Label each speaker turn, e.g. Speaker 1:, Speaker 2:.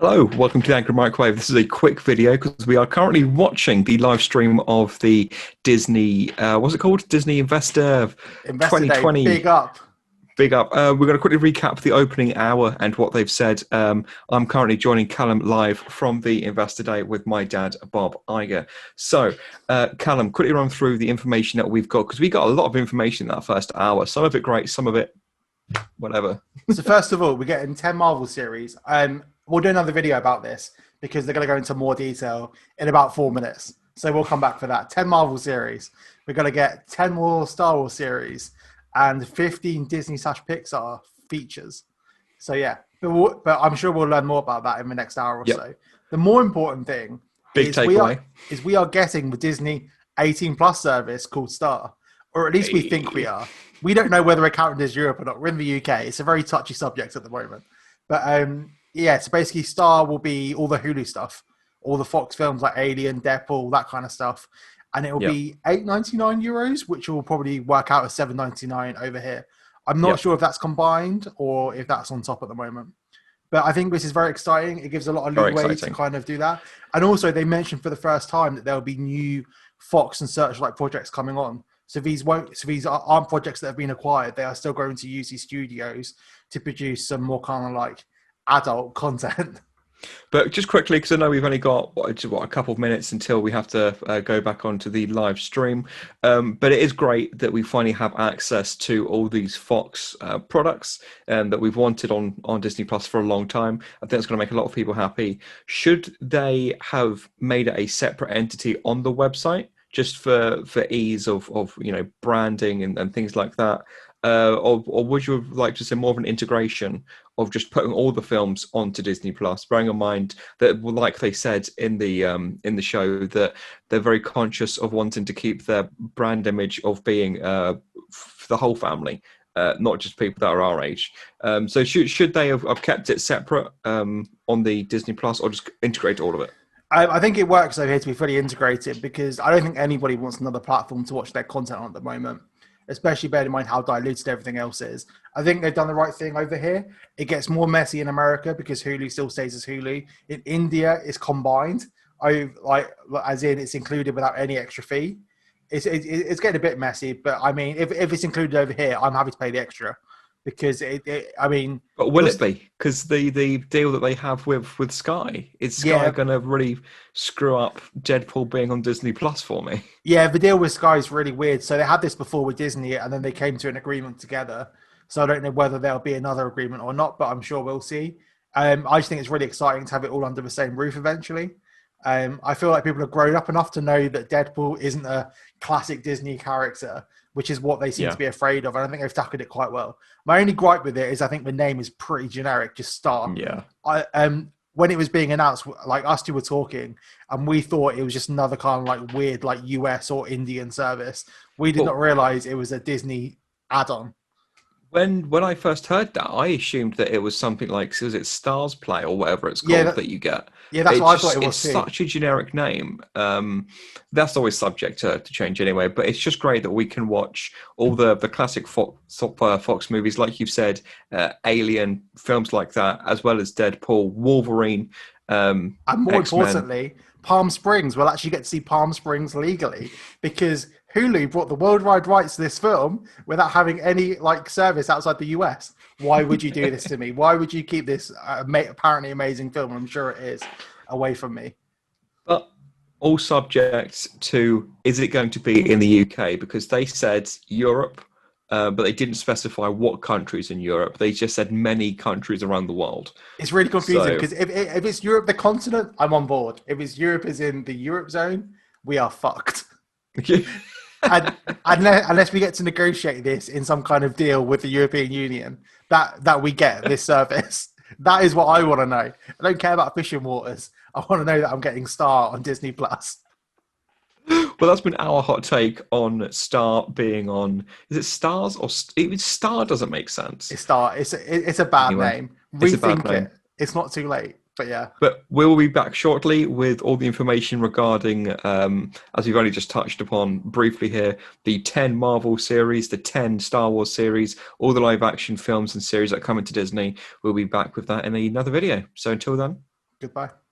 Speaker 1: Hello, welcome to the Angry Microwave. This is a quick video because we are currently watching the live stream of the Disney, what's it called? Disney Investor
Speaker 2: Investor Day,
Speaker 1: 2020
Speaker 2: big up.
Speaker 1: Big Up. We're going to quickly recap the opening hour and what they've said. I'm currently joining Callum live from the Investor Day with my dad, Bob Iger. So, Callum, quickly run through the information that we've got because we got a lot of information in that first hour. Some of it great, some of it whatever.
Speaker 2: So first of all, we're getting 10 Marvel series. We'll do another video about this because they're going to go into more detail in about 4 minutes. So we'll come back for that. 10 Marvel series. We're going to get 10 more Star Wars series and 15 Disney/Pixar features. So yeah, but I'm sure we'll learn more about that in the next hour or so. The more important thing
Speaker 1: Big
Speaker 2: is
Speaker 1: takeaway.
Speaker 2: we are getting the Disney 18 plus service called Star, or at least we think we are. We don't know whether we're counted as Europe or not. We're in the UK. It's a very touchy subject at the moment. But yeah, so basically Star will be all the Hulu stuff, all the Fox films like Alien, Deadpool, that kind of stuff. And it will be €8.99, which will probably work out as $7.99 over here. I'm not sure if that's combined or if that's on top at the moment. But I think this is very exciting. It gives a lot of leeway to kind of do that. And also they mentioned for the first time that there will be new Fox and Searchlight projects coming on. So these aren't projects that have been acquired. They are still going to use these studios to produce some more kind of like adult content.
Speaker 1: But just quickly, because I know we've only got a couple of minutes until we have to go back onto the live stream. But it is great that we finally have access to all these Fox products that we've wanted on Disney Plus for a long time. I think it's going to make a lot of people happy. Should they have made it a separate entity on the website, just for ease of branding and things like that? Or would you like to see more of an integration of just putting all the films onto Disney Plus, bearing in mind that, like they said in the show, that they're very conscious of wanting to keep their brand image of being for the whole family, not just people that are our age. So should they have kept it separate on the Disney Plus, or just integrate all of it?
Speaker 2: I think it works over here to be fully integrated because I don't think anybody wants another platform to watch their content on at the moment, especially bearing in mind how diluted everything else is. I think they've done the right thing over here. It gets more messy in America because Hulu still stays as Hulu. In India, it's combined. As in it's included without any extra fee. It's getting a bit messy, but I mean, if it's included over here, I'm happy to pay the extra. Because
Speaker 1: but will it be? Because the deal that they have with Sky, is Sky going to really screw up Deadpool being on Disney Plus for me?
Speaker 2: Yeah, the deal with Sky is really weird. So they had this before with Disney, and then they came to an agreement together. So I don't know whether there'll be another agreement or not, but I'm sure we'll see. I just think it's really exciting to have it all under the same roof eventually. I feel like people have grown up enough to know that Deadpool isn't a classic Disney character, which is what they seem to be afraid of. And I think they've tackled it quite well. My only gripe with it is I think the name is pretty generic, just Star.
Speaker 1: Yeah.
Speaker 2: When it was being announced, like us two were talking, and we thought it was just another kind of like weird, like US or Indian service. We did not realize it was a Disney add-on.
Speaker 1: When I first heard that, I assumed that it was something like, was it Stars Play or whatever it's called that you get?
Speaker 2: Yeah, that's what I thought it was.
Speaker 1: It's such a generic name. That's always subject to change anyway. But it's just great that we can watch all the classic Fox movies, like you've said, Alien, films like that, as well as Deadpool, Wolverine,
Speaker 2: and more importantly, Palm Springs. We'll actually get to see Palm Springs legally because Hulu brought the worldwide rights to this film without having any service outside the US. Why would you do this to me? Why would you keep this apparently amazing film? I'm sure it is away from me.
Speaker 1: But all subject to, is it going to be in the UK? Because they said Europe, but they didn't specify what countries in Europe. They just said many countries around the world.
Speaker 2: It's really confusing because if it's Europe, the continent, I'm on board. If it's Europe is in the Europe zone, we are fucked. And unless we get to negotiate this in some kind of deal with the European Union, that we get this service. That is what I want to know. I don't care about fishing waters. I want to know that I'm getting Star on Disney Plus.
Speaker 1: Well, that's been our hot take on Star being on. Is it Stars or even Star? Doesn't make sense.
Speaker 2: It's Star. It's a bad name. Rethink it. It's not too late. But yeah.
Speaker 1: But we'll be back shortly with all the information regarding, as we've only just touched upon briefly here, the 10 Marvel series, the 10 Star Wars series, all the live action films and series that come into Disney. We'll be back with that in another video. So until then.
Speaker 2: Goodbye.